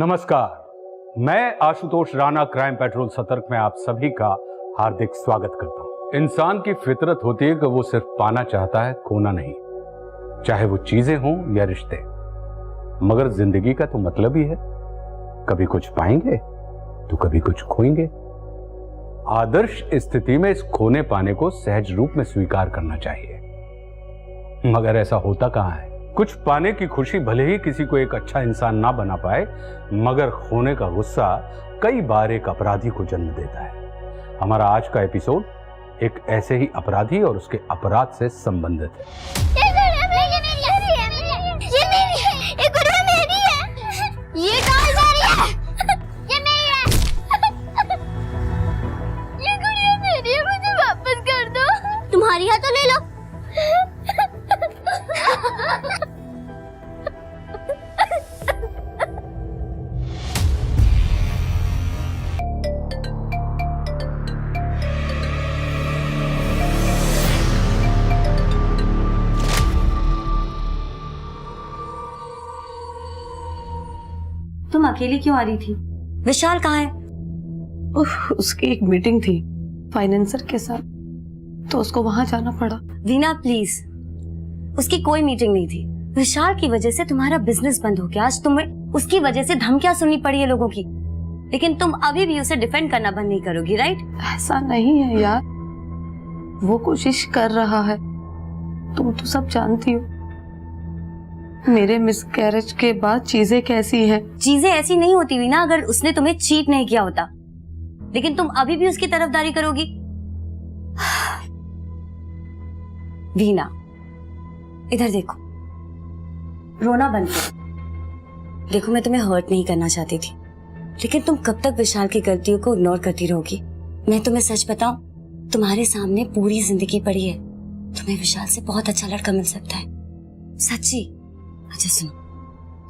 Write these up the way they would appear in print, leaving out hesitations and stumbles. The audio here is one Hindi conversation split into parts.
नमस्कार, मैं आशुतोष राणा क्राइम पेट्रोल सतर्क में आप सभी का हार्दिक स्वागत करता हूं। इंसान की फितरत होती है कि वो सिर्फ पाना चाहता है, खोना नहीं, चाहे वो चीजें हों या रिश्ते। मगर जिंदगी का तो मतलब ही है, कभी कुछ पाएंगे तो कभी कुछ खोएंगे। आदर्श स्थिति में इस खोने पाने को सहज रूप में स्वीकार करना चाहिए, मगर ऐसा होता कहां है। कुछ पाने की खुशी भले ही किसी को एक अच्छा इंसान ना बना पाए, मगर खोने का गुस्सा कई बार एक अपराधी को जन्म देता है। हमारा आज का एपिसोड एक ऐसे ही अपराधी और उसके अपराध से संबंधित है। तुम्हारी है तो ले लो। तुम अकेली क्यों आ रही थी? विशाल कहाँ है? उसकी एक मीटिंग थी फाइनेंसर के साथ, तो उसको वहां जाना पड़ा। वीना प्लीज, उसकी कोई मीटिंग नहीं थी। विशाल की वजह से तुम्हारा बिजनेस बंद हो गया। आज तुम्हें उसकी वजह से धमकियां सुननी पड़ी है लोगों की, लेकिन तुम अभी भी उसे डिफेंड करना बंद नहीं करोगी, राइट? ऐसा नहीं है यार, वो कोशिश कर रहा है, तुम तो सब जानती हो। मेरे मिसकैरेज के बाद चीजें कैसी हैं। चीजें ऐसी नहीं होती वीना अगर उसने तुम्हें चीट नहीं किया होता, लेकिन तुम अभी भी उसकी तरफदारी करोगी। वीना इधर देखो, रोना बंद करो। देखो मैं तुम्हें हर्ट नहीं करना चाहती थी, लेकिन तुम कब तक विशाल की गलतियों को इग्नोर करती रहोगी? मैं तुम्हें सच बताऊं, तुम्हारे सामने पूरी जिंदगी पड़ी है। तुम्हें विशाल से बहुत अच्छा लड़का मिल सकता है, सच्ची। अच्छा सुनो,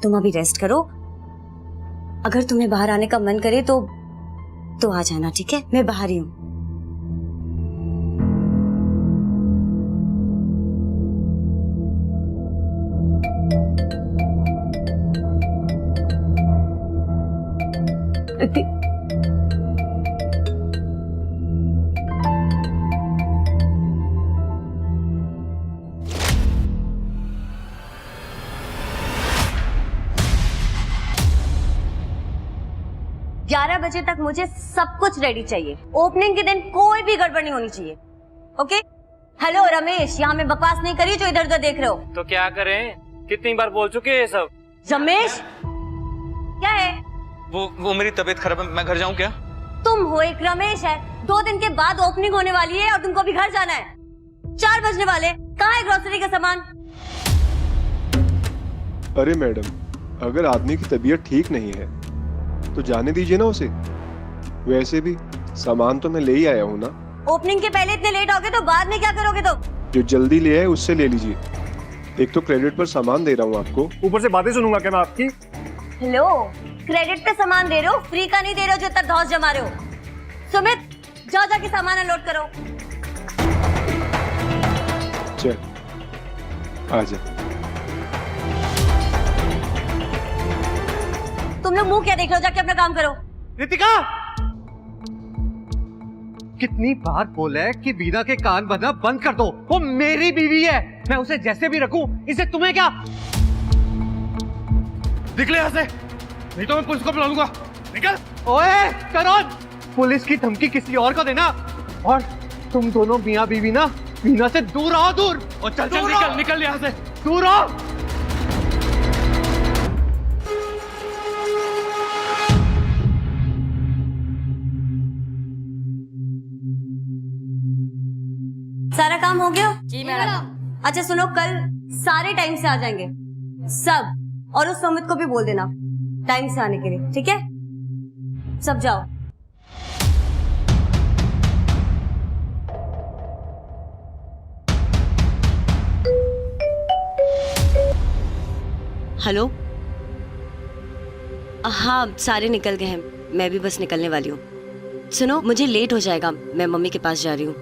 तुम अभी रेस्ट करो। अगर तुम्हें बाहर आने का मन करे तो आ जाना, ठीक है? मैं बाहर ही हूँ। इतनी 11 बजे तक मुझे सब कुछ रेडी चाहिए। ओपनिंग के दिन कोई भी गड़बड़ नहीं होनी चाहिए, ओके? हेलो रमेश, यहाँ मैं बकवास नहीं करी जो इधर उधर देख रहे हो। तो क्या करें, कितनी बार बोल चुके हैं सब। रमेश क्या है? वो मेरी तबीयत खराब है, मैं घर जाऊं क्या? तुम हो एक रमेश है। 2 दिन के बाद ओपनिंग होने वाली है और तुमको भी घर जाना है। 4 बजने वाले, कहाँ है ग्रोसरी का सामान? अरे मैडम, अगर आदमी की तबीयत ठीक नहीं है तो जाने दीजिए ना उसे। वैसे भी सामान तो मैं ले ही आया हूँ ना। ओपनिंग के पहले इतने लेट हो गए तो बाद में क्या करोगे तुम? जो जल्दी ले आए उससे ले लीजिए। एक तो क्रेडिट पर सामान दे रहा हूँ आपको, ऊपर से बातें सुनूंगा क्या मैं आपकी? हेलो, क्रेडिट पे सामान दे रहे हो, फ्री का नहीं दे रहे हो जो इतना धौंस जमा रहे हो। सुमित, जाओ जाके सामान अनलोड करो। चल आजा। तुम लोग मुंह क्या देख रहे हो? जाके अपना काम करो। रितिका, कितनी बार बोला है कि वीना के कान भरना बंद कर दो। वो मेरी बीवी है, मैं उसे जैसे भी रखूं, इसे तुम्हें क्या? निकले यहाँ से, नहीं तो मैं पुलिस को बुला लूंगा। निकल। ओए करण, पुलिस की धमकी किसी और को देना, और तुम दोनों मियां बीवी ना, वीना से दूर आओ, दूर। और चल चल निकल निकल यहाँ से, दूर आओ। सारा काम हो गया? जी मैडम। अच्छा सुनो, कल सारे टाइम से आ जाएंगे सब, और उस सुमित को भी बोल देना टाइम से आने के लिए, ठीक है? सब जाओ। हेलो, हाँ सारे निकल गए हैं, मैं भी बस निकलने वाली हूँ। सुनो, मुझे लेट हो जाएगा, मैं मम्मी के पास जा रही हूँ।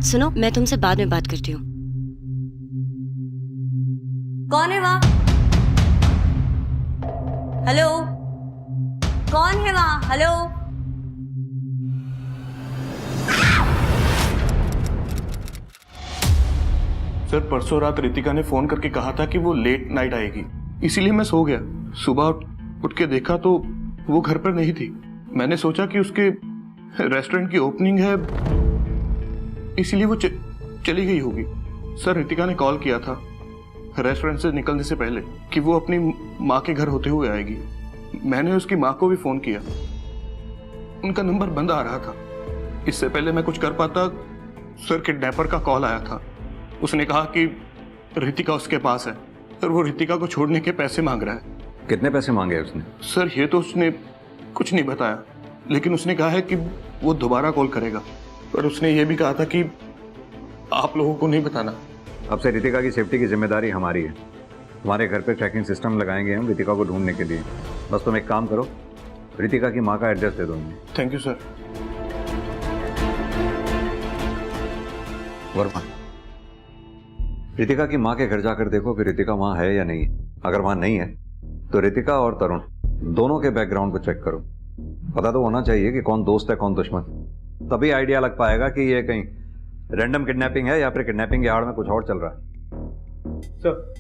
सुनो, मैं तुमसे बाद में बात करती हूँ। कौन है वहां? हेलो, कौन है वहां? हेलो। सर परसों रात रितिका ने फोन करके कहा था कि वो लेट नाइट आएगी, इसीलिए मैं सो गया। सुबह उठ के देखा तो वो घर पर नहीं थी। मैंने सोचा कि उसके रेस्टोरेंट की ओपनिंग है, इसीलिए वो चली गई होगी। सर रितिका ने कॉल किया था रेस्टोरेंट से निकलने से पहले कि वो अपनी माँ के घर होते हुए आएगी। मैंने उसकी माँ को भी फोन किया, उनका नंबर बंद आ रहा था। इससे पहले मैं कुछ कर पाता, सर किडनैपर का कॉल आया था। उसने कहा कि रितिका उसके पास है और वो रितिका को छोड़ने के पैसे मांग रहा है। कितने पैसे मांगे उसने? सर ये तो उसने कुछ नहीं बताया, लेकिन उसने कहा है कि वो दोबारा कॉल करेगा, पर उसने ये भी कहा था कि आप लोगों को नहीं बताना। अब से रितिका की सेफ्टी की जिम्मेदारी हमारी है। हमारे घर पे ट्रैकिंग सिस्टम लगाएंगे हम रितिका को ढूंढने के लिए। बस तुम एक काम करो, रितिका की माँ का एड्रेस दे दो मुझे। Thank you sir. Verma, Ritika की माँ के घर जाकर देखो कि रितिका वहाँ है या नहीं। अगर वहाँ नहीं है तो रितिका और तरुण दोनों के बैकग्राउंड को चेक करो। पता तो होना चाहिए कि कौन दोस्त है कौन दुश्मन। तभी आइडिया लग पाएगा कि ये कहीं रैंडम किडनैपिंग है या फिर किडनैपिंग के आड़ में कुछ और चल रहा है। सर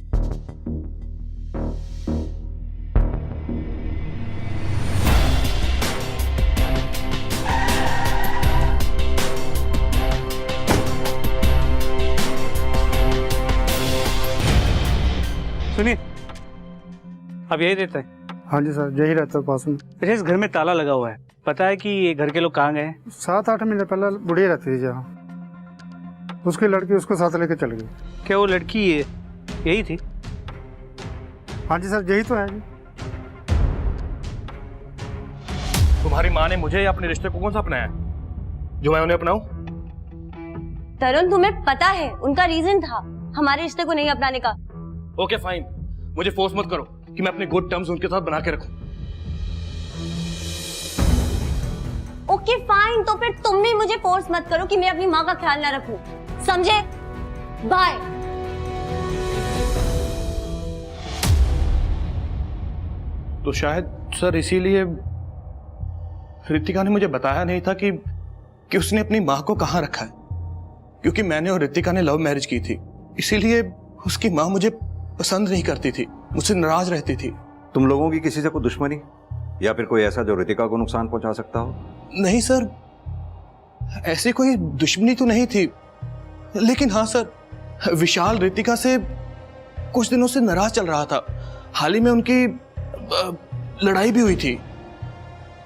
सुनिए, अब यही रहता है? हाँ जी सर, यही रहता है पास में। अच्छा, इस घर में ताला लगा हुआ है, पता है कि ये घर के लोग कहाँ गए हैं? 7-8 महीने पहले बुढ़िया रहती थी जहाँ, उसकी लड़की उसको साथ लेके चल गई। क्या वो लड़की यही थी? हाँ जी सर, यही तो है जी। तुम्हारी माँ ने मुझे या अपने रिश्ते को कौन सा अपनाया जो मैं उन्हें अपनाऊं? तरुण, तुम्हें पता है उनका रीजन था हमारे रिश्ते को नहीं अपनाने का। ओके फाइन, मुझे फोर्स मत करो कि मैं अपने गुड टर्म्स उनके साथ बना के रखूं। ओके फाइन, तो फिर तुम भी मुझे फोर्स मत करो कि मैं अपनी माँ का ख्याल ना रखूं, समझे? बाय। तो शायद सर इसीलिए रितिका ने मुझे बताया नहीं था कि उसने अपनी माँ को कहाँ रखा है, क्योंकि मैंने और रितिका ने लव मैरिज की थी। इसीलिए उसकी माँ मुझे पसंद नहीं करती थी, मुझसे नाराज रहती थी। तुम लोगों की किसी से कोई दुश्मनी या फिर कोई ऐसा जो रितिका को नुकसान पहुंचा सकता हो? नहीं सर, ऐसी कोई दुश्मनी तो नहीं थी, लेकिन हाँ सर, विशाल रितिका से कुछ दिनों से नाराज चल रहा था। हाल ही में उनकी लड़ाई भी हुई थी।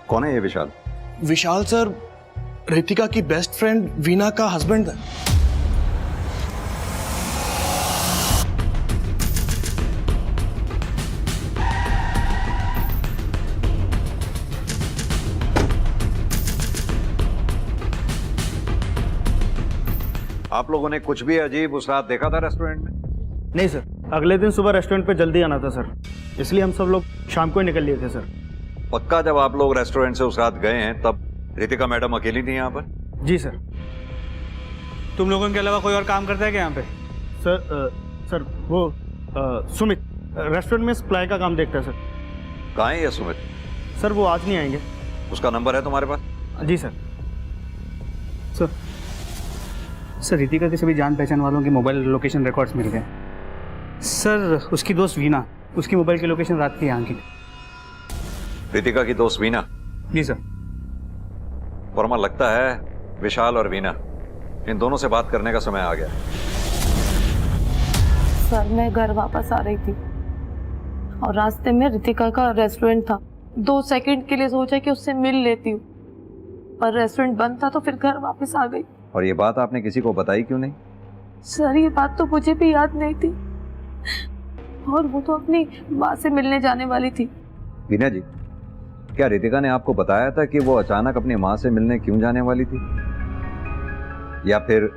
कौन है ये विशाल? विशाल सर रितिका की बेस्ट फ्रेंड वीना का हस्बैंड है। आप लोगों ने कुछ भी अजीब उस रात देखा था रेस्टोरेंट में? नहीं सर, अगले दिन सुबह रेस्टोरेंट पे जल्दी आना था सर, इसलिए हम सब लोग शाम को ही निकल लिए थे सर। पक्का जब आप लोग रेस्टोरेंट से उस रात गए हैं तब रितिका मैडम अकेली थी यहाँ पर? जी सर। तुम लोगों के अलावा कोई और काम करता है क्या यहाँ पे? सर वो सुमित रेस्टोरेंट में सप्लाई का काम देखता है सर। कहाँ है ये सुमित? सर वो आज नहीं आएंगे। उसका नंबर है तुम्हारे पास? जी सर। सर रितिका के सभी जान पहचान वालों के मोबाइल लोकेशन रिकॉर्ड्स मिल गए सर। उसकी दोस्त वीना, उसकी मोबाइल की लोकेशन रात की यहाँ की। रितिका की दोस्त वीना? जी सर। वर्मा, लगता है विशाल और वीना इन दोनों से बात करने का समय आ गया। सर मैं घर वापस आ रही थी और रास्ते में रितिका का रेस्टोरेंट था। 2 सेकंड के लिए सोचा कि उससे मिल लेती हूँ, पर रेस्टोरेंट बंद था तो फिर घर वापस आ गई। और ये बात आपने किसी को बताई क्यों नहीं? सर ये बात तो मुझे भी याद नहीं थी, और वो तो अपनी माँ से मिलने जाने वाली थी। वीना जी, क्या रितिका ने आपको बताया था कि वो अचानक अपनी माँ से मिलने क्यों जाने वाली थी, या फिर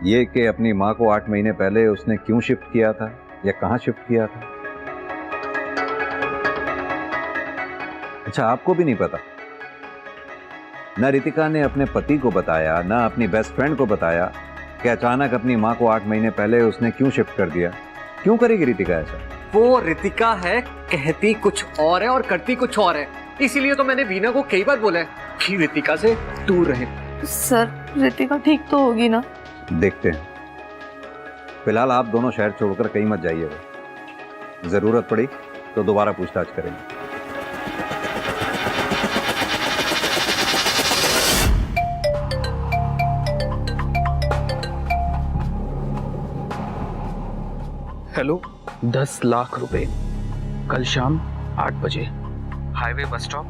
ये कि अपनी माँ को 8 महीने पहले उसने क्यों शिफ्ट किया था या कहाँ शिफ्ट किया था? अच्छा, आपको भी नहीं पता? न रितिका ने अपने पति को बताया, न अपनी बेस्ट फ्रेंड को बताया कि अचानक अपनी माँ को 8 महीने पहले उसने क्यों शिफ्ट कर दिया, क्यों करेगी रितिका ऐसा? वो रितिका है, कहती कुछ और है और करती कुछ और है। इसीलिए तो मैंने वीना को कई बार बोला है कि रितिका से दूर रहे। सर रितिका ठीक तो होगी ना? देखते हैं। फिलहाल आप दोनों शहर छोड़कर कहीं मत जाइएगा। जरूरत पड़ी तो दोबारा पूछताछ करेंगे। हेलो, 10 लाख रुपए कल शाम 8 बजे, highway bus stop,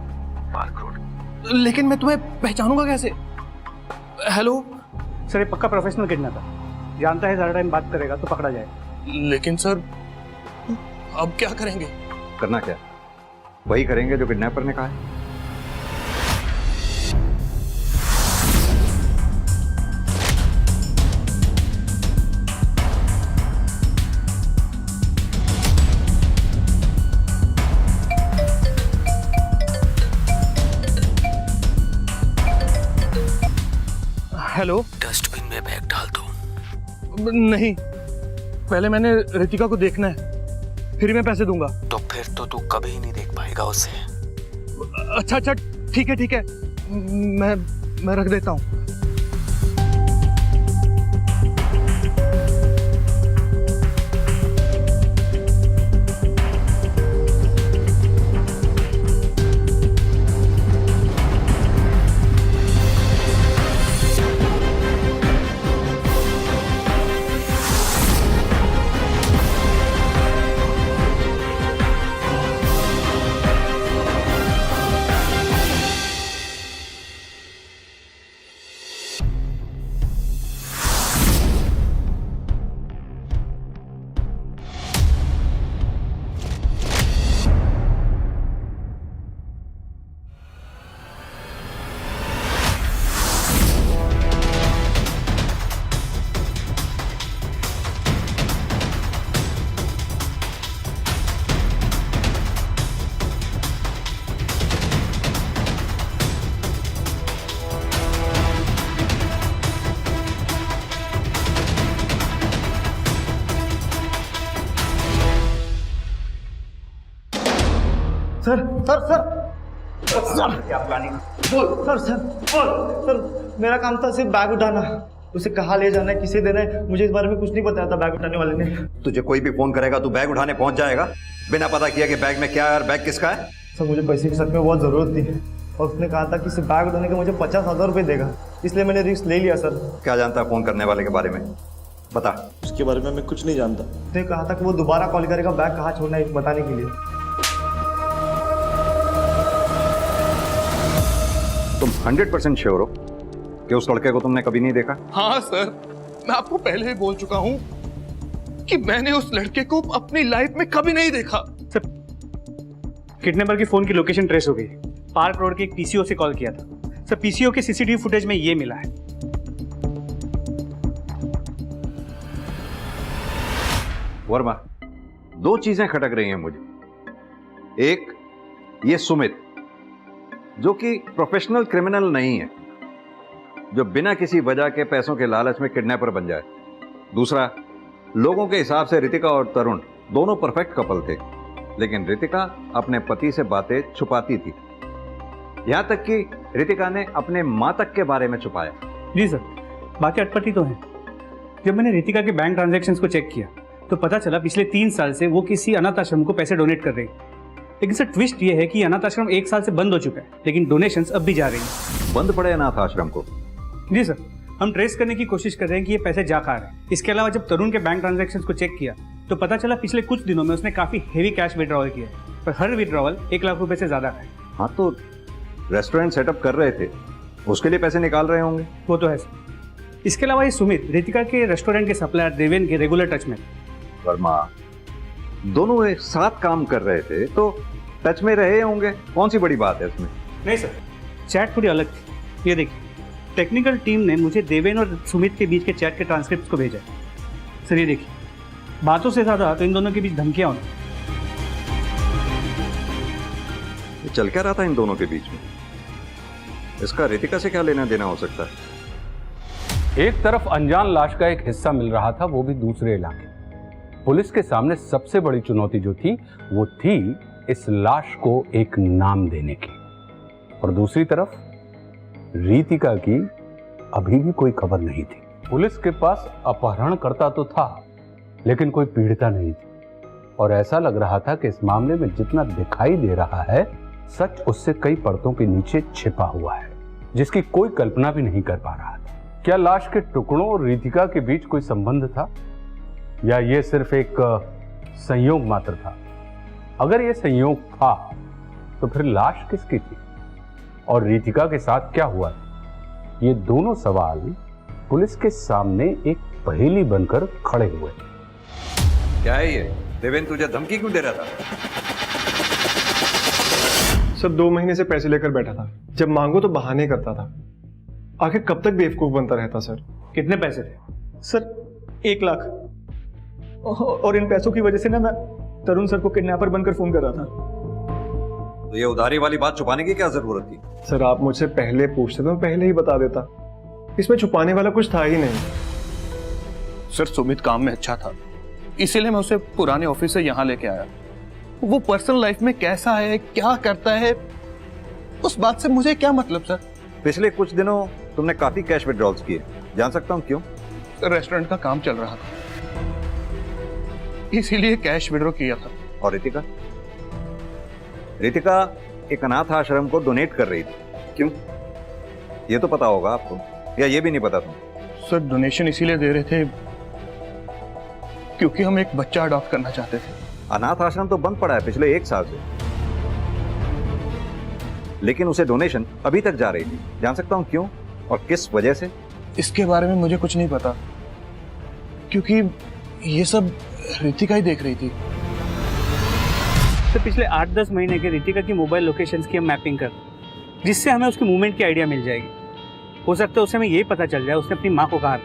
park road. लेकिन मैं तुम्हें पहचानूंगा कैसे? हेलो सर ये पक्का प्रोफेशनल किडनैपर, जानता है ज़्यादा टाइम बात करेगा तो पकड़ा जाए। लेकिन सर अब क्या करेंगे? करना क्या? वही करेंगे जो किडनैपर ने कहा है। हेलो, डस्टबिन में बैग डाल दो। नहीं, पहले मैंने रितिका को देखना है, फिर मैं पैसे दूंगा। तो फिर तो तू कभी नहीं देख पाएगा उसे। अच्छा अच्छा, ठीक है, मैं रख देता हूँ। सर क्या प्लानिंग? बोल सर मेरा काम था सिर्फ बैग उठाना, उसे कहाँ ले जाना है, किसे देना है, मुझे इस बारे में कुछ नहीं बताया था बैग उठाने वाले ने। तुझे कोई भी फोन करेगा तू बैग उठाने पहुंच जाएगा बिना पता किया कि बैग में क्या है और बैग किसका है? सर मुझे पैसे की सच में बहुत ज़रूरत थी और उसने कहा था कि सिर्फ बैग उठाने के मुझे 50,000 रुपये देगा, इसलिए मैंने रिस्क ले लिया। सर क्या जानता है फोन करने वाले के बारे में? बता। उसके बारे में मैं कुछ नहीं जानता। उसने कहा था कि वो दोबारा कॉल करेगा बैग कहाँ छोड़ना है बताने के लिए। तुम 100% श्योर हो कि उस लड़के को तुमने कभी नहीं देखा? हाँ सर, मैं आपको पहले ही बोल चुका हूँ कि मैंने उस लड़के को अपनी लाइफ में कभी नहीं देखा। सर किडनैपर की फोन की लोकेशन ट्रेस हो गई, पार्क रोड के एक पीसीओ से कॉल किया था। सर पीसीओ के सीसीटीवी फुटेज में ये मिला है। वर्मा, दो चीजें खटक रही हैं मुझे। एक, ये सुमित जो कि प्रोफेशनल क्रिमिनल नहीं है, जो बिना किसी वजह के पैसों के लालच में किडनैपर बन जाए। दूसरा, लोगों के हिसाब से रितिका और तरुण दोनों परफेक्ट कपल थे, लेकिन रितिका अपने पति से बातें छुपाती थी, यहां तक कि रितिका ने अपने मां तक के बारे में छुपाया। जी सर, बाकी अटपटी तो है। जब मैंने रितिका के बैंक ट्रांजैक्शंस को चेक किया तो पता चला पिछले 3 साल से वो किसी अनाथ आश्रम को पैसे डोनेट कर रही है। लेकिन सर ट्विस्ट ये है कि अनाथ आश्रम 1 साल से बंद हो चुका है, लेकिन डोनेशंस अब भी जा रही हैं। बंद पड़े अनाथ आश्रम को? जी सर, हम ट्रेस करने की कोशिश कर रहे हैं कि ये पैसे जा कहाँ रहे हैं। इसके अलावा जब तरुण के बैंक ट्रांजैक्शंस को चेक किया तो पता चला पिछले कुछ दिनों में उसने काफी हेवी कैश विड्रॉवल किया है, पर हर विड्रॉवल 1 लाख रुपए से ज्यादा है। हाँ, तो रेस्टोरेंट सेटअप कर रहे थे, उसके लिए पैसे निकाल रहे होंगे। वो तो है सर। इसके अलावा ये सुमित रितिका के रेस्टोरेंट के सप्लायर देवेन के रेगुलर टच में। वर्मा, दोनों एक साथ काम कर रहे थे तो टच में रहे होंगे, कौन सी बड़ी बात है इसमें? नहीं सर, चैट थोड़ी अलग थी। ये देखिए, टेक्निकल टीम ने मुझे देवेन और सुमित के बीच के चैट के ट्रांसक्रिप्ट को भेजा है। सर ये देखिए, बातों से ज्यादा तो इन दोनों के बीच धमकियां होंगी। ये चल क्या रहा था इन दोनों के बीच में? इसका रितिका से क्या लेना देना हो सकता है? एक तरफ अनजान लाश का एक हिस्सा मिल रहा था, वो भी दूसरे इलाके। पुलिस के सामने सबसे बड़ी चुनौती जो थी वो थी इस लाश को एक नाम देने की। और दूसरी तरफ रीतिका की अभी भी कोई खबर नहीं थी। पुलिस के पास अपहरणकर्ता तो था लेकिन कोई पीड़िता नहीं थी और ऐसा लग रहा था कि इस मामले में जितना दिखाई दे रहा है सच उससे कई परतों के नीचे छिपा हुआ है जिसकी कोई कल्पना भी नहीं कर पा रहा था। क्या लाश के टुकड़ों और रीतिका के बीच कोई संबंध था या यह सिर्फ एक संयोग मात्र था? अगर यह संयोग था तो फिर लाश किसकी थी और रीतिका के साथ क्या हुआ था? ये दोनों सवाल पुलिस के सामने एक पहेली बनकर खड़े हुए। क्या है ये? देवेन तुझे धमकी क्यों दे रहा था? सर 2 महीने से पैसे लेकर बैठा था, जब मांगो तो बहाने करता था। आखिर कब तक बेवकूफ बनता रहता सर? कितने पैसे थे? सर 1 लाख। और इन पैसों की वजह से ना मैं तरुण सर को किडनैपर बनकर फोन कर रहा था। तो ये उधारी वाली बात छुपाने की क्या जरूरत थी? सर आप मुझसे पहले पूछते तो मैं पहले ही बता देता। इसमें छुपाने वाला कुछ था ही नहीं। सर सुमित काम में अच्छा था, इसीलिए मैं उसे पुराने ऑफिस से यहाँ लेके आया। वो पर्सनल लाइफ में कैसा है, क्या करता है, उस बात से मुझे क्या मतलब सर? पिछले कुछ दिनों तुमने काफी कैश विड्रॉल्स किए, जान सकता हूँ क्यों? रेस्टोरेंट का काम चल रहा था, इसीलिए कैश विड्रॉ किया था। और रितिका? रितिका एक अनाथ आश्रम को डोनेट कर रही थी, क्यों? ये तो पता होगा आपको, या ये भी नहीं पता तुम? सर डोनेशन इसीलिए दे रहे थे क्योंकि हम एक बच्चा अडॉप्ट करना चाहते थे। अनाथ आश्रम तो बंद पड़ा है पिछले 1 साल से, लेकिन उसे डोनेशन अभी तक जा रही थी, जान सकता हूं क्यों और किस वजह से? इसके बारे में मुझे कुछ नहीं पता, क्योंकि ये सब रितिका ही देख रही थी। तो पिछले 8-10 महीने के रितिका की मोबाइल लोकेशंस की हम मैपिंग कर, जिससे हमें उसकी मूवमेंट की आइडिया मिल जाएगी। हो सकता है उसे हमें यही पता चल जाए उसने अपनी माँ को कहा।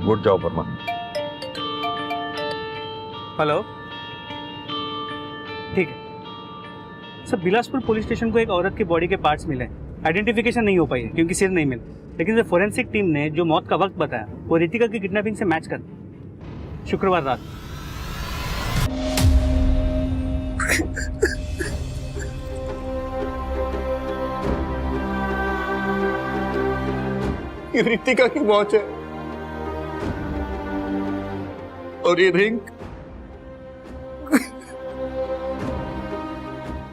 Good job Verma. हेलो, ठीक है सर। बिलासपुर पुलिस स्टेशन को एक औरत की बॉडी के पार्ट्स मिले, आइडेंटिफिकेशन नहीं हो पाई है क्योंकि सिर नहीं मिला, लेकिन फोरेंसिक टीम ने जो मौत का वक्त बताया वो रितिका की किडनैपिंग से मैच कर शुक्रवार रात। रितिका की वॉच है और ये रिंग।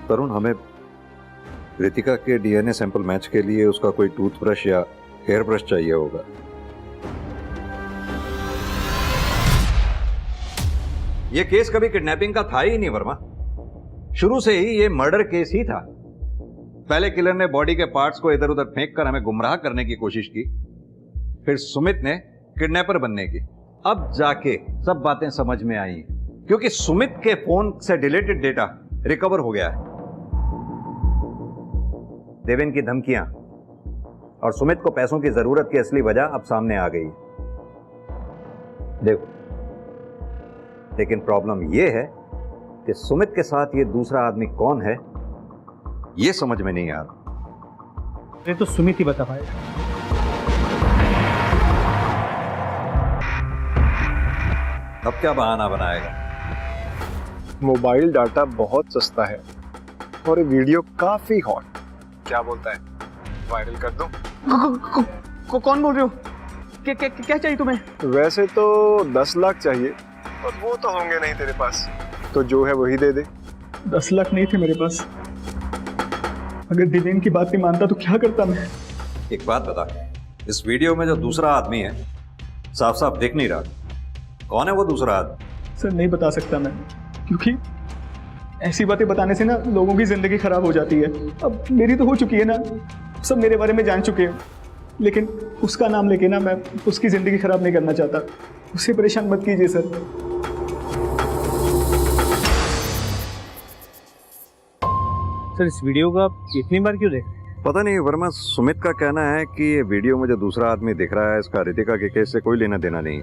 तरुण, हमें रितिका के डीएनए सैंपल मैच के लिए उसका कोई टूथब्रश या हेयर ब्रश चाहिए होगा। ये केस कभी किडनैपिंग का था ही नहीं वर्मा, शुरू से ही ये मर्डर केस ही था। पहले किलर ने बॉडी के पार्ट्स को इधर उधर फेंक कर हमें गुमराह करने की कोशिश की, फिर सुमित ने किडनैपर बनने की। अब जाके सब बातें समझ में आई क्योंकि सुमित के फोन से डिलीटेड डेटा रिकवर हो गया है। देवेन की धमकियां और सुमित को पैसों की जरूरत की असली वजह अब सामने आ गई। देखो, लेकिन प्रॉब्लम यह है कि सुमित के साथ ये दूसरा आदमी कौन है ये समझ में नहीं आ रहा। ये तो सुमित ही बता पाएगा। अब क्या बहाना बनाएगा? मोबाइल डाटा बहुत सस्ता है और ये वीडियो काफी हॉट। क्या बोलता है, वायरल कर दूं? कौन बोल रहे हो? क्या चाहिए तुम्हें? वैसे तो 10 लाख चाहिए और वो तो होंगे नहीं तेरे पास, तो जो है वही दे दे। 10 लाख नहीं थे मेरे पास। अगर दिवेन की बात नहीं मानता तो क्या करता मैं? एक बात बता, इस वीडियो में जो दूसरा आदमी है साफ साफ दिख नहीं रहा, कौन है वो दूसरा आदमी? सर नहीं बता सकता मैं, क्योंकि ऐसी बातें बताने से ना लोगों की जिंदगी खराब हो जाती है। अब मेरी तो हो चुकी है ना, सब मेरे बारे में जान चुके हैं, लेकिन उसका नाम लेके ना मैं उसकी जिंदगी खराब नहीं करना चाहता। उसे परेशान मत कीजिए सर। सर इस वीडियो को आप इतनी बार क्यों देख रहे हैं? पता नहीं वर्मा, सुमित का कहना है कि ये वीडियो में जो दूसरा आदमी दिख रहा है इसका रितिका के केस से कोई लेना देना नहीं,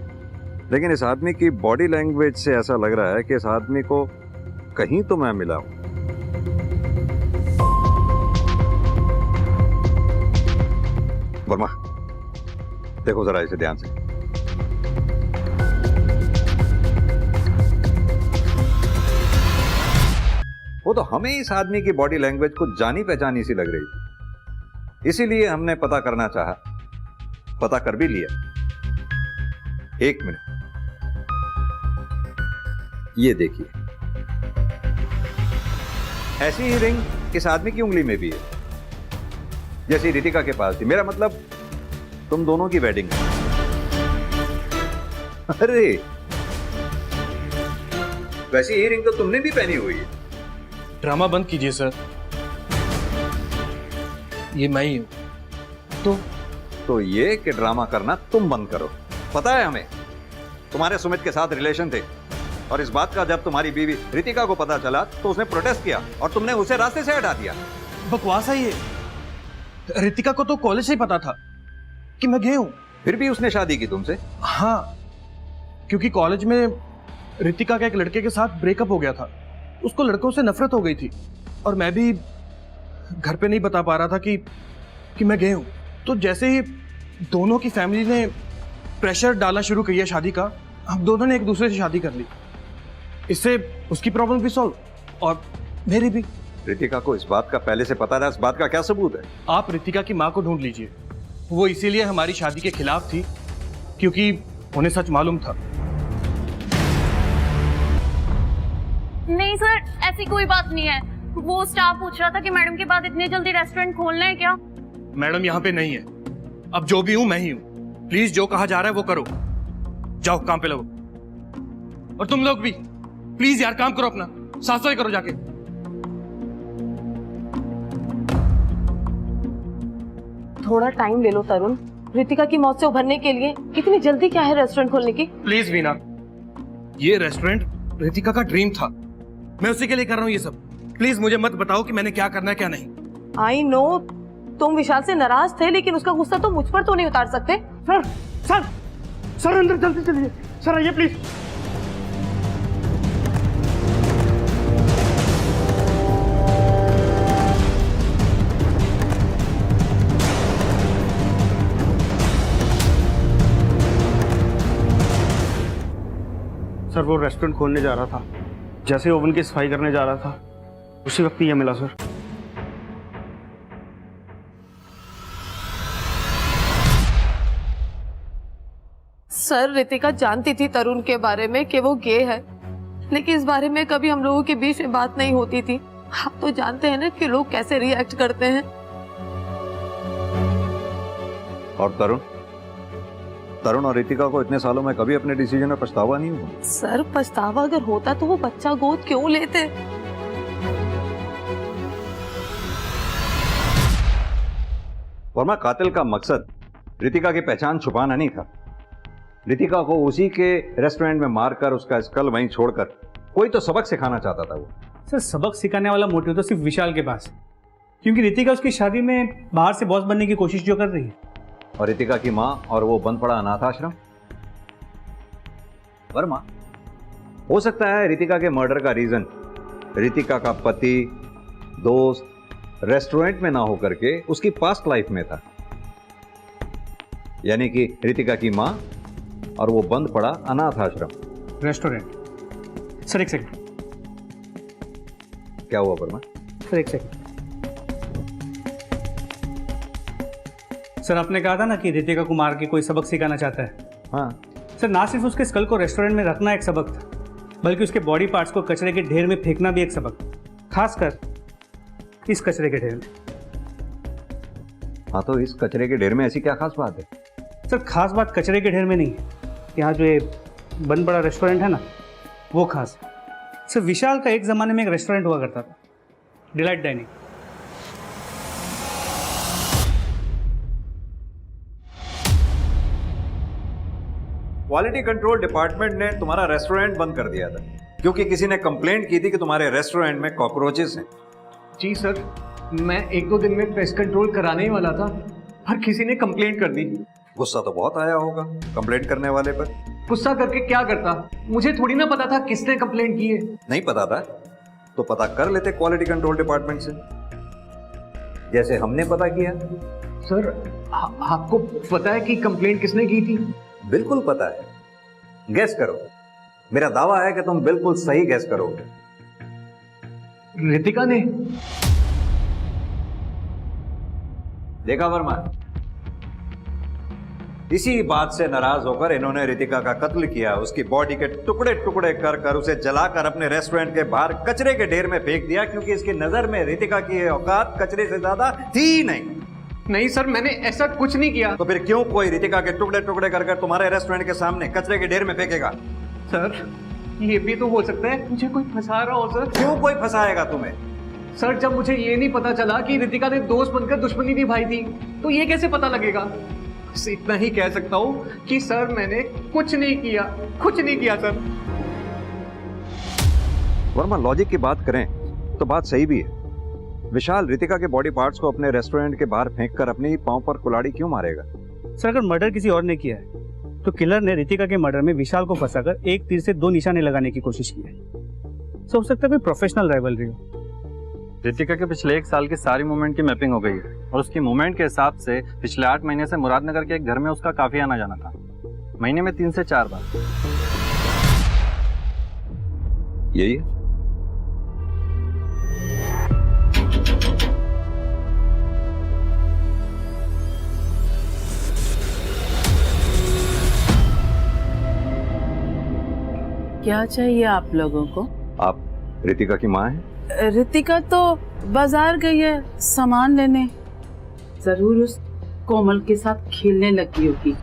लेकिन इस आदमी की बॉडी लैंग्वेज से ऐसा लग रहा है कि इस आदमी को कहीं तो मैं मिला हूं। वर्मा देखो जरा इसे ध्यान से। वो तो हमें इस आदमी की बॉडी लैंग्वेज को जानी पहचानी सी लग रही थी, इसीलिए हमने पता करना चाहा, पता कर भी लिया। एक मिनट, ये देखिए, ऐसी ही रिंग इस आदमी की उंगली में भी है, जैसी रितिका के पास थी। मेरा मतलब तुम दोनों की वेडिंग है। अरे वैसी ही रिंग तो तुमने भी पहनी हुई है। ड्रामा बंद कीजिए सर, ये मैं ही हूं। तो ये कि ड्रामा करना तुम बंद करो। पता है हमें तुम्हारे सुमित के साथ रिलेशन थे, और इस बात का जब तुम्हारी बीवी रितिका को पता चला तो उसने प्रोटेस्ट किया और तुमने उसे रास्ते से हटा दिया। बकवास है ये। रितिका को तो कॉलेज से ही पता था कि मैं गया हूं। फिर भी उसने शादी की तुमसे? हाँ, क्योंकि कॉलेज में रितिका का एक लड़के के साथ ब्रेकअप हो गया था। उसको लड़कों से नफरत हो गई थी, और मैं भी घर पे नहीं बता पा रहा था कि मैं गया हूं। तो जैसे ही दोनों की फैमिली ने प्रेशर डालना शुरू किया शादी का, हम दोनों ने एक दूसरे से शादी कर ली। इससे उसकी प्रॉब्लम भी सॉल्व और मेरी भी। रितिका को इस बात का पहले से पता था? इस बात का क्या सबूत है? आप रितिका की माँ को ढूंढ लीजिए। वो इसीलिए हमारी शादी के खिलाफ थी क्योंकि उन्हें सच मालूम था। नहीं सर, ऐसी कोई बात नहीं है। वो स्टाफ पूछ रहा था कि मैडम के बाद इतनी जल्दी रेस्टोरेंट खोलना है क्या? मैडम यहाँ पे नहीं है। अब जो भी हूं मैं ही हूं। प्लीज जो कहा जा रहा है वो करो। जाओ काम पे लगो। और तुम लोग भी प्लीज यार काम करो अपना, साफ सफाई करो जाके। थोड़ा टाइम ले लो तरुण, रितिका की मौत से उभरने के लिए। इतनी जल्दी क्या है रेस्टोरेंट खोलने की? प्लीज वीना, ये रेस्टोरेंट रितिका का ड्रीम था। मैं उसी के लिए कर रहा हूँ ये सब। प्लीज मुझे मत बताओ कि मैंने क्या करना है क्या नहीं। आई नो तुम विशाल से नाराज थे, लेकिन उसका गुस्सा तो मुझ पर तो नहीं उतार सकते। सर सर सर अंदर जल्दी चलिए। सर आइए प्लीज। सर वो रेस्टोरेंट खोलने जा रहा था, जैसे ओवन की सफाई करने जा रहा था उसी वक्त ये मिला सर। सर रितिका जानती थी तरुण के बारे में कि वो गे है, लेकिन इस बारे में कभी हम लोगों के बीच में बात नहीं होती थी। आप तो जानते हैं ना कि लोग कैसे रिएक्ट करते हैं। और तरुण और रितिका को इतने सालों में कभी अपने डिसीजन में पछतावा नहीं हुआ? सर पछतावा अगर होता तो वो बच्चा गोद क्यों लेते? वर्मा, कातिल का मकसद रितिका की पहचान छुपाना नहीं था। रितिका को उसी के रेस्टोरेंट में मारकर उसका स्कल वहीं छोड़कर कोई तो सबक सिखाना चाहता था वो। सर सबक सिखाने वाला मोटिव तो सिर्फ विशाल के पास, क्योंकि रितिका उसकी शादी में बाहर से बॉस बनने की कोशिश जो कर रही है। और रितिका की माँ और वो बंद पड़ा अनाथ आश्रम। वर्मा, हो सकता है रितिका के मर्डर का रीजन रितिका का पति, दोस्त रेस्टोरेंट में ना होकर के उसकी पास्ट लाइफ में था, यानी कि रितिका की माँ और वो बंद पड़ा अनाथ आश्रम। रेस्टोरेंट। सर एक सेकंड। क्या हुआ वर्मा? सर एक सेकंड। सर आपने कहा था ना कि रितिका को मार के कोई सबक सिखाना चाहता है। हाँ सर, ना सिर्फ उसके स्कल को रेस्टोरेंट में रखना एक सबक था, बल्कि उसके बॉडी पार्ट्स को कचरे के ढेर में फेंकना भी एक सबक, खासकर इस कचरे के ढेर में। हाँ, तो इस कचरे के ढेर में ऐसी क्या खास बात है? सर खास बात कचरे के ढेर में नहीं है, यहाँ जो ये बंद पड़ा रेस्टोरेंट है ना वो खास है। सर विशाल का एक ज़माने में एक रेस्टोरेंट हुआ करता था, delight dining. Quality control department ने तुम्हारा रेस्टोरेंट बंद कर दिया था क्योंकि किसी ने कंप्लेंट की थी कि तुम्हारे रेस्टोरेंट में कॉकरोचेस हैं। जी सर, मैं 1-2 दिन में पेस्ट कंट्रोल कराने ही वाला था, पर किसी ने कंप्लेंट कर दी। गुस्सा तो बहुत आया होगा कंप्लेंट करने वाले पर। गुस्सा करके क्या करता, मुझे थोड़ी ना पता था किसने कंप्लेंट की है। नहीं पता था तो पता कर लेते क्वालिटी कंट्रोल डिपार्टमेंट से, जैसे हमने पता किया। सर आपको पता है कि कंप्लेंट किसने की थी? बिल्कुल पता है, गैस करो। मेरा दावा है कि तुम बिल्कुल सही गैस करोगे। रितिका ने? देखा वर्मा, इसी बात से नाराज होकर इन्होंने रितिका का कत्ल किया, उसकी बॉडी के टुकड़े टुकड़े कर कर उसे जलाकर अपने रेस्टोरेंट के बाहर कचरे के ढेर में फेंक दिया, क्योंकि इसकी नजर में रितिका की ये औकात कचरे से ज्यादा थी नहीं। नहीं सर, मैंने ऐसा कुछ नहीं किया। तो फिर क्यों कोई रितिका के टुकड़े टुकड़े कर कर तुम्हारे रेस्टोरेंट के सामने कचरे के ढेर में फेंकेगा? सर ये भी तो हो सकता है मुझे कोई फंसा रहा हो सर। क्यों कोई फंसाएगा तुम्हें? सर जब मुझे ये नहीं पता चला कि रितिका ने दोस्त बनकर दुश्मनी निभाई थी, तो ये कैसे पता लगेगा? बस इतना ही कह सकता हूँ कि सर मैंने कुछ नहीं किया, कुछ नहीं किया सर। वर्मा, लॉजिक की बात करें तो बात सही भी है। विशाल रितिका के बॉडी पार्ट्स को अपने रेस्टोरेंट के बाहर फेंककर अपने ही पांव पर कुल्हाड़ी क्यों मारेगा? सर अगर मर्डर किसी और ने किया है तो किलर ने रितिका के मर्डर में विशाल को फंसाकर एक तीर से 2 निशाने लगाने की कोशिश की है। तो हो सकता है कोई प्रोफेशनल राइवलरी हो। रितिका के पिछले 1 साल की सारी मूवमेंट की मैपिंग हो गई है और उसकी मूवमेंट के हिसाब से पिछले 8 महीने से मुरादनगर के एक घर में उसका काफी आना जाना था, महीने में 3 से 4 बार। यही है? क्या चाहिए आप लोगों को? आप रितिका की माँ हैं? रितिका तो बाजार गई है सामान लेने, जरूर उस कोमल के साथ खेलने लगी होगी।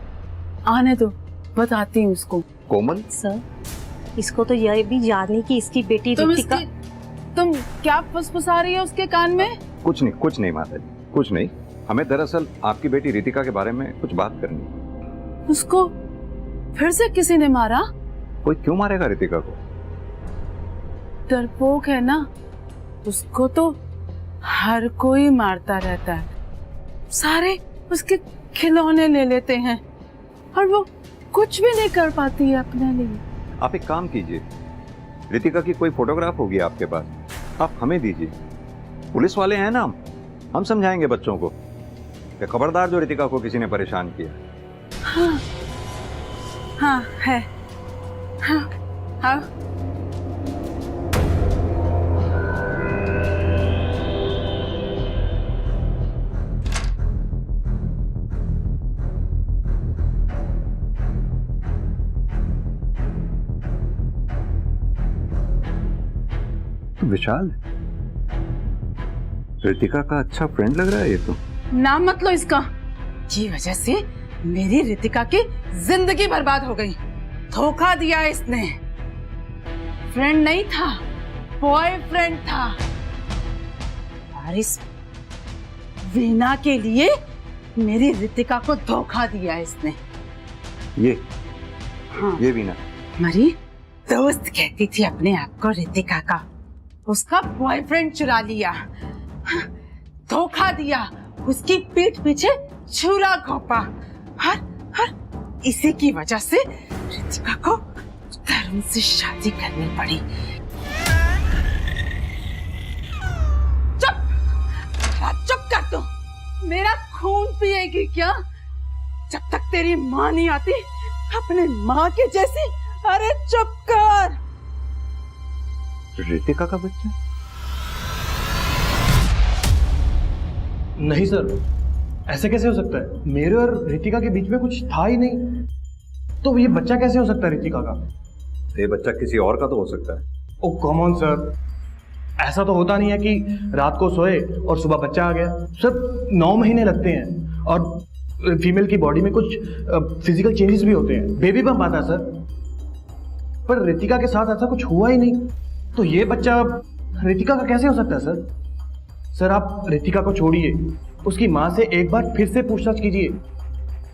आने दो, बताती हूँ उसको। कोमल? सर इसको तो यह भी याद नहीं कि इसकी बेटी रितिका। तुम क्या फुसफुसा रही हो उसके कान में? कुछ नहीं माता जी, कुछ नहीं। हमें दरअसल आपकी बेटी रितिका के बारे में कुछ बात करनी है। उसको फिर से किसी ने मारा? कोई क्यों मारेगा रितिका को? डरपोक है ना, उसको तो हर कोई मारता रहता है। सारे उसके खिलौने ले लेते हैं और वो कुछ भी नहीं कर पाती है अपने लिए। आप एक काम कीजिए, रितिका की कोई फोटोग्राफ होगी आपके पास, आप हमें दीजिए। पुलिस वाले हैं ना, हम समझाएंगे बच्चों को कि खबरदार जो रितिका को किसी ने परेशान किया। हाँ, हाँ है। हाँ, हाँ। तो विशाल रितिका का अच्छा फ्रेंड लग रहा है ये तो। नाम मत लो इसका, जी वजह से मेरी रितिका की जिंदगी बर्बाद हो गई। धोखा दिया इसने। फ्रेंड नहीं था, बॉयफ्रेंड था। और इस वीना के लिए मेरी रितिका को धोखा दिया इसने। ये हाँ। ये वीना मेरी दोस्त कहती थी अपने आप को रितिका का, उसका बॉयफ्रेंड चुरा लिया, धोखा दिया, उसकी पीठ पीछे छुरा घोंपा। और इसी की वजह से रितिका को तरुण से शादी करनी पड़ी। चुप, चुप कर तू। मेरा खून पिएगी क्या? जब तक तेरी माँ नहीं आती अपने माँ के जैसी। अरे चुप कर। रितिका का बच्चा? नहीं सर, ऐसे कैसे हो सकता है? मेरे और रितिका के बीच में कुछ था ही नहीं, तो ये बच्चा कैसे हो सकता है रितिका का? ये बच्चा किसी और का तो हो सकता है। ओ कम ऑन सर, ऐसा तो होता नहीं है कि रात को सोए और सुबह बच्चा आ गया। सर 9 महीने लगते हैं और फीमेल की बॉडी में कुछ फिजिकल चेंजेस भी होते हैं, बेबी बम्प आता है सर। पर रितिका के साथ ऐसा कुछ हुआ ही नहीं, तो ये बच्चा रितिका का कैसे हो सकता है सर? सर आप रितिका को छोड़िए, उसकी माँ से एक बार फिर से पूछताछ कीजिए,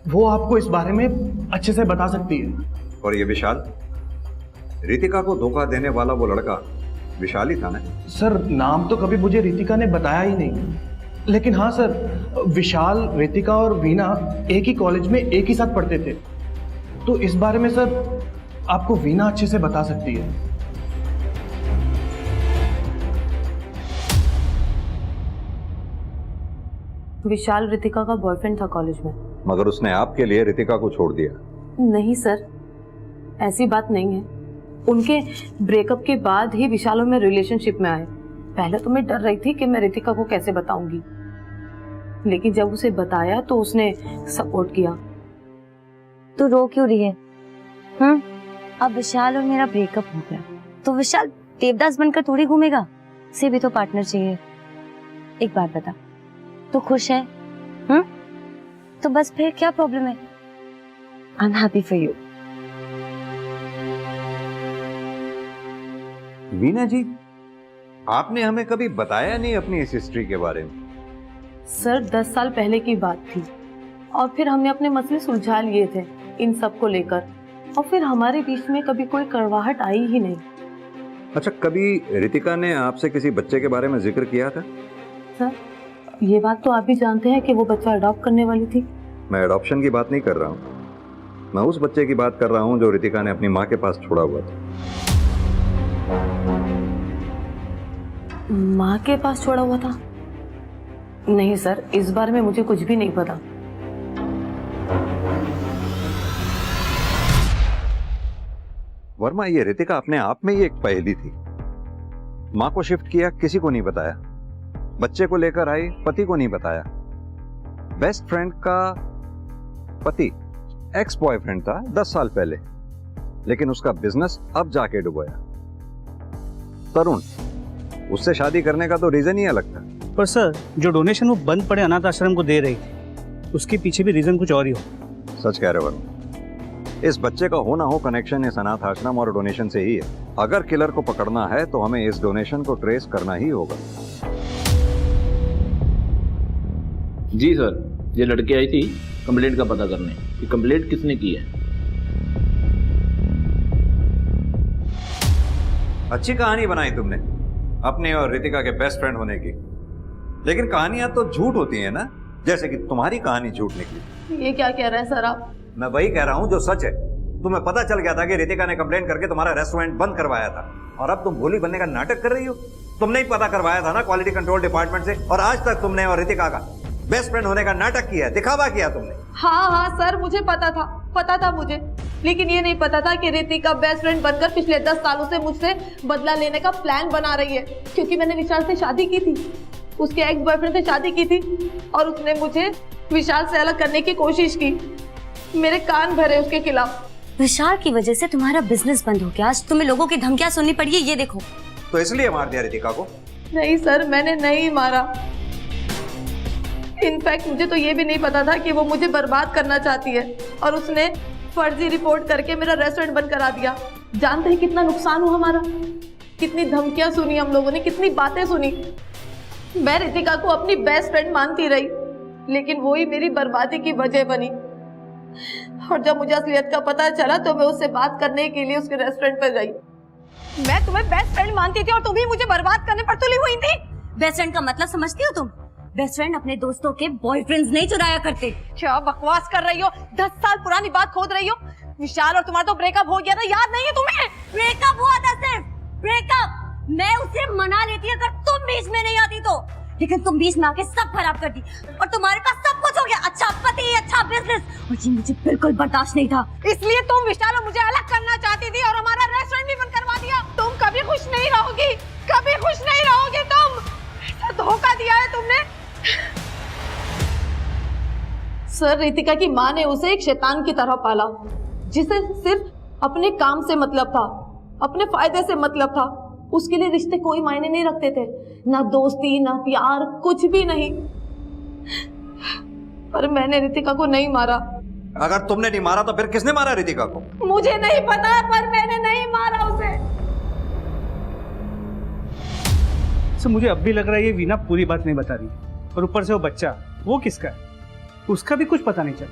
वो आपको इस बारे में अच्छे से बता सकती है। और ये विशाल, रितिका को धोखा देने वाला वो लड़का विशाल ही था ना? सर नाम तो कभी मुझे रितिका ने बताया ही नहीं, लेकिन हाँ सर, विशाल, रितिका और वीना एक ही कॉलेज में एक ही साथ पढ़ते थे, तो इस बारे में सर आपको वीना अच्छे से बता सकती है। विशाल रितिका का बॉयफ्रेंड था कॉलेज में। मगर उसने आपके लिए रितिका को छोड़ दिया? नहीं सर, ऐसी बात नहीं है। उनके ब्रेकअप के बाद ही विशाल और मैं रिलेशनशिप में आए। पहले तो मैं डर रही थी कि मैं रितिका को कैसे बताऊंगी, लेकिन जब उसे बताया तो उसने सपोर्ट किया। तो रो क्यों रही है? अब विशाल और मेरा ब्रेकअप हो गया तो विशाल देवदास बनकर थोड़ी घूमेगा, उसे भी तो पार्टनर चाहिए। एक बात बता, तू खुश है? तो बस फिर क्या प्रॉब्लम है? I am happy for you. Veena ji, आपने हमें कभी बताया नहीं अपनी इस हिस्ट्री के बारे में। सर 10 साल पहले की बात थी और फिर हमने अपने मसले सुलझा लिए थे इन सब को लेकर, और फिर हमारे बीच में कभी कोई कड़वाहट आई ही नहीं। अच्छा, कभी रितिका ने आपसे किसी बच्चे के बारे में जिक्र किया था? सर ये बात तो आप भी जानते हैं कि वो बच्चा अडॉप्ट करने वाली थी। मैं अडॉप्शन की बात नहीं कर रहा हूँ, मैं उस बच्चे की बात कर रहा हूँ जो रितिका ने अपनी माँ के पास छोड़ा हुआ था। माँ के पास छोड़ा हुआ था? नहीं सर, इस बारे में मुझे कुछ भी नहीं पता। वर्मा, ये रितिका अपने आप में ही एक पहेली थी। माँ को शिफ्ट किया, किसी को नहीं बताया। बच्चे को लेकर आई, पति को नहीं बताया। बेस्ट फ्रेंड का पति एक्स बॉयफ्रेंड था 10 साल पहले, लेकिन उसका बिजनेस अब जाके डुबोया। तरुण, उससे शादी करने का तो रीजन ही अलग था। पर सर, जो डोनेशन वो बंद पड़े अनाथ आश्रम को दे रही थी, उसके पीछे भी रीजन कुछ और ही हो। सच कह रहे वर्मा, इस बच्चे का हो ना हो कनेक्शन इस अनाथ आश्रम और डोनेशन से ही है। अगर किलर को पकड़ना है तो हमें इस डोनेशन को ट्रेस करना ही होगा। जी सर, ये लड़की आई थी कंप्लेंट का पता करने कि कंप्लेंट किसने की है। अच्छी कहानी बनाई तुमने अपने और रितिका के बेस्ट फ्रेंड होने की, लेकिन कहानियां तो झूठ होती हैं ना, जैसे कि तुम्हारी कहानी झूठ निकली। ये क्या कह रहे हैं सर आप? मैं वही कह रहा हूं जो सच है। तुम्हें पता चल गया था कि रितिका ने कंप्लेंट करके तुम्हारा रेस्टोरेंट बंद करवाया था, और अब तुम भोली बनने का नाटक कर रही हो। तुमने ही पता करवाया था ना क्वालिटी कंट्रोल डिपार्टमेंट से, और आज तक तुमने और रितिका का बेस्ट फ्रेंड होने का नाटक किया, दिखावा किया तुमने। हाँ सर, मुझे पता था मुझे, लेकिन ये नहीं पता था कि रितिका बेस्ट फ्रेंड बनकर पिछले 10 सालों से मुझसे बदला लेने का प्लान बना रही है। क्योंकि मैंने विशाल से शादी की थी, उसके एक्स बॉयफ्रेंड से शादी की थी, और उसने मुझे विशाल से अलग करने की कोशिश की। मेरे कान भरे उसके खिलाफ। विशाल की वजह से तुम्हारा बिजनेस बंद हो गया, आज तुम्हें लोगों की धमकियां सुननी पड़ी है, ये देखो। तो इसलिए मार दिया रितिका को? नहीं सर, मैंने नहीं मारा। इनफैक्ट मुझे तो ये भी नहीं पता था कि वो मुझे बर्बाद करना चाहती है, और उसने फर्जी रिपोर्ट करके मेरा रेस्टोरेंट बंद करा दिया। जानते हैं कितना नुकसान हुआ हमारा, कितनी धमकियां सुनी हम लोगों ने, कितनी बातें सुनी। मैं रितिका को अपनी बेस्ट फ्रेंड मानती रही, लेकिन वो ही मेरी बर्बादी की वजह बनी। और जब मुझे असलियत का पता चला तो मैं उससे बात करने के लिए उसके रेस्टोरेंट पर गई। मैं तुम्हें बेस्ट फ्रेंड मानती थी और तुम ही मुझे बर्बाद करने पर तुली हुई थी। बेस्ट फ्रेंड का मतलब समझती हो तुम? बेस्ट फ्रेंड अपने दोस्तों के बॉयफ्रेंड्स नहीं चुराया करते। क्या बकवास कर रही हो? 10 साल पुरानी बात खोद रही हो। विशाल और तुम्हारा तो ब्रेकअप हो गया था, याद नहीं है तुम्हें? ब्रेकअप हुआ था सिर्फ, ब्रेकअप। मैं उसे मना लेती अगर तुम बीच में नहीं आती तो, लेकिन तुम बीच में आके सब खराब कर दी, और तुम्हारे पास सब कुछ हो गया, अच्छा पति, अच्छा बिजनेस, और ये मुझे बिल्कुल बर्दाश्त नहीं था। इसलिए तुम विशाल और मुझे अलग करना चाहती थी और हमारा रेस्टोरेंट भी बंद करवा दिया। तुम कभी खुश नहीं रहोगी, कभी खुश नहीं रहोगी तुम। ऐसा धोखा दिया है तुमने। सर, रितिका की माँ ने उसे एक शैतान की तरह पाला, जिसे सिर्फ अपने काम से मतलब था, अपने फायदे से मतलब था। उसके लिए रिश्ते कोई मायने नहीं रखते थे, ना दोस्ती ना प्यार, कुछ भी नहीं। पर मैंने रितिका को नहीं मारा। अगर तुमने नहीं मारा तो फिर किसने मारा रितिका को? मुझे नहीं पता, पर मैंने नहीं मारा उसे। सर, मुझे अब भी लग रहा है ये वीना पूरी बात नहीं बता रही, और ऊपर से वो बच्चा, वो किसका है उसका भी कुछ पता नहीं चला।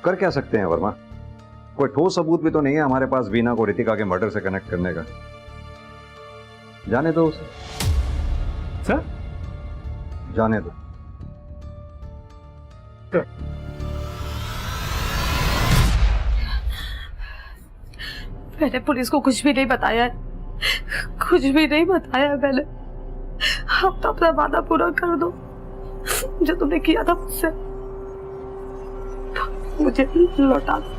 कर क्या सकते हैं वर्मा, कोई ठोस सबूत भी तो नहीं है हमारे पास वीना को रितिका के मर्डर से कनेक्ट करने का। जाने दो उसे। सर, जाने दो। मैंने पुलिस को कुछ भी नहीं बताया, कुछ भी नहीं बताया मैंने। अब तो अपना वादा पूरा कर दो जो तुमने किया था मुझसे, मुझे लौटा दो।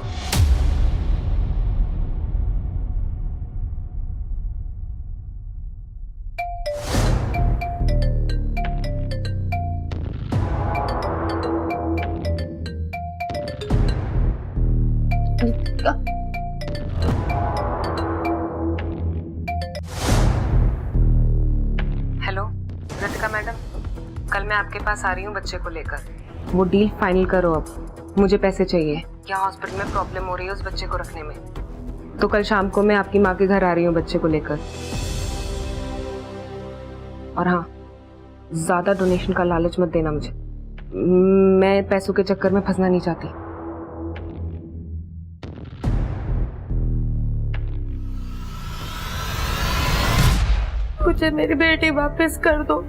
मैं आपके पास आ रही हूँ बच्चे को लेकर। वो डील फाइनल करो अब, मुझे पैसे चाहिए। यहाँ हॉस्पिटल में प्रॉब्लम हो रही है उस बच्चे को रखने में, तो कल शाम को मैं आपकी माँ के घर आ रही हूँ बच्चे को लेकर। और हाँ, ज्यादा डोनेशन का लालच मत देना मुझे, मैं पैसों के चक्कर में फंसना नहीं चाहती। मुझे मेरी बेटी वापस कर दो।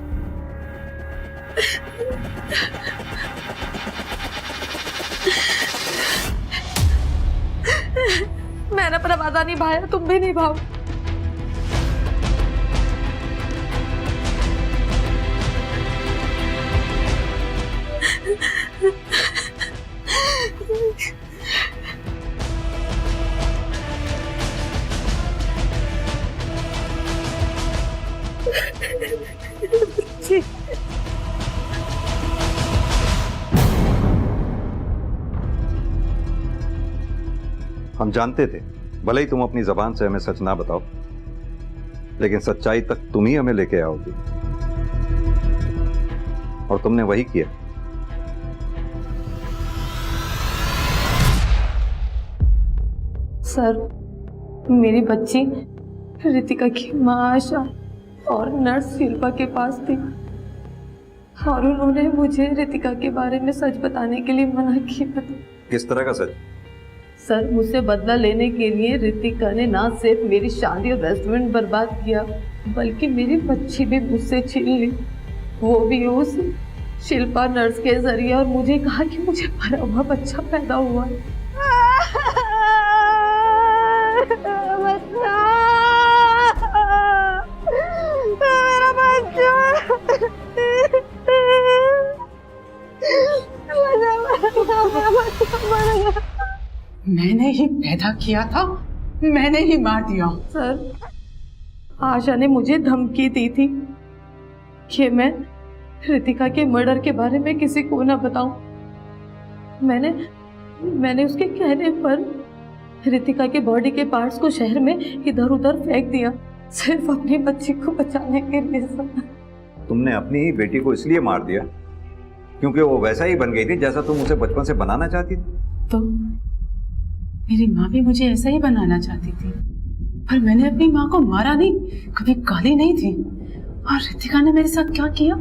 मैंने अपना वादा निभाया, तुम भी निभाओ। हम जानते थे, भले ही तुम अपनी जबान से हमें सच ना बताओ, लेकिन सच्चाई तक तुम ही हमें लेके आओगे, और तुमने वही किया। सर, मेरी बच्ची रितिका की माँ आशा और नर्स शिल्पा के पास थी, और उन्होंने मुझे रितिका के बारे में सच बताने के लिए मना किया। किस तरह का सच? सर, मुझसे बदला लेने के लिए रितिका ने ना सिर्फ मेरी शादी और रेस्टोरेंट बर्बाद किया, बल्कि मेरी बच्ची भी मुझसे छीन ली, वो भी उस शिल्पा नर्स के जरिए, और मुझे कहा कि मुझे मरा हुआ बच्चा पैदा हुआ। मेरा बच्चा मैंने ही पैदा किया था, मैंने ही मार दिया। सर, आशा ने मुझे धमकी दी थी कि मैं रितिका के मर्डर के बारे में किसी को ना बताऊं। मैंने उसके कहने पर रितिका के बॉडी के पार्ट्स को शहर में इधर उधर फेंक दिया, सिर्फ अपनी बच्ची को बचाने के लिए। तुमने अपनी ही बेटी को इसलिए मार दिया क्योंकि वो वैसा ही बन गई थी जैसा तुम उसे बचपन से बनाना चाहती थी? तो मेरी माँ भी मुझे ऐसा ही बनाना चाहती थी, पर मैंने अपनी माँ को मारा नहीं, कभी गाली नहीं दी। और रितिका ने मेरे साथ क्या किया?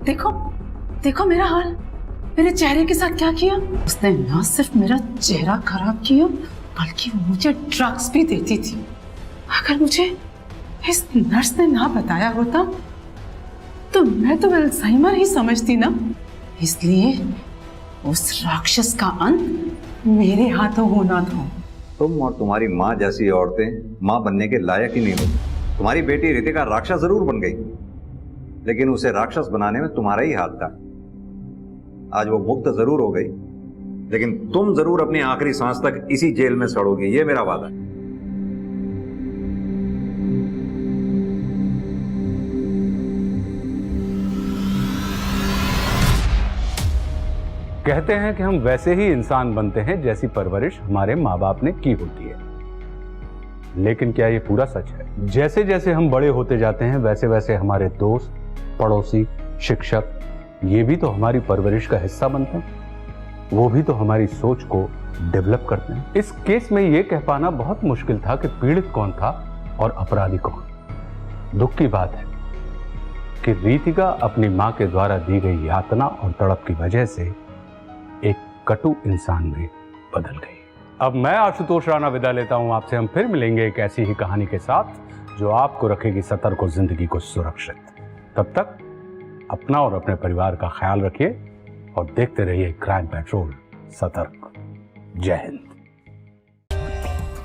देखो देखो मेरा हाल, मेरे चेहरे के साथ क्या किया। उसने ना सिर्फ मेरा चेहरा खराब किया, बल्कि मुझे ड्रग्स भी देती थी। अगर मुझे इस नर्स ने ना बताया होता तो मैं तो अल्जाइमर ही समझती ना। इसलिए उस राक्षस का अंत मेरे हाथों होना था। तुम और तुम्हारी माँ जैसी औरतें माँ बनने के लायक ही नहीं होती। तुम्हारी बेटी रितिका राक्षस जरूर बन गई, लेकिन उसे राक्षस बनाने में तुम्हारा ही हाथ था। आज वो मुक्त जरूर हो गई, लेकिन तुम जरूर अपनी आखिरी सांस तक इसी जेल में सड़ोगे, ये मेरा वादा है। कहते हैं कि हम वैसे ही इंसान बनते हैं जैसी परवरिश हमारे माँ बाप ने की होती है, लेकिन क्या ये पूरा सच है? जैसे जैसे हम बड़े होते जाते हैं वैसे वैसे हमारे दोस्त, पड़ोसी, शिक्षक ये भी तो हमारी परवरिश का हिस्सा बनते हैं। वो भी तो हमारी सोच को डेवलप करते हैं। इस केस में ये कह पाना बहुत मुश्किल था कि पीड़ित कौन था और अपराधी कौन। दुख की बात है कि रितिका अपनी मां के द्वारा दी गई यातना और तड़प की वजह से एक कटु इंसान में बदल गई। अब मैं आशुतोष राणा विदा लेता हूं आपसे। हम फिर मिलेंगे एक ऐसी ही कहानी के साथ जो आपको रखेगी सतर्क और जिंदगी को सुरक्षित। तब तक अपना और अपने परिवार का ख्याल रखिए और देखते रहिए क्राइम पेट्रोल सतर्क। जय Hind.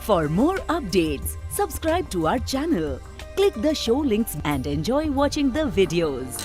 For more updates subscribe to our channel, click the show links and enjoy watching the videos.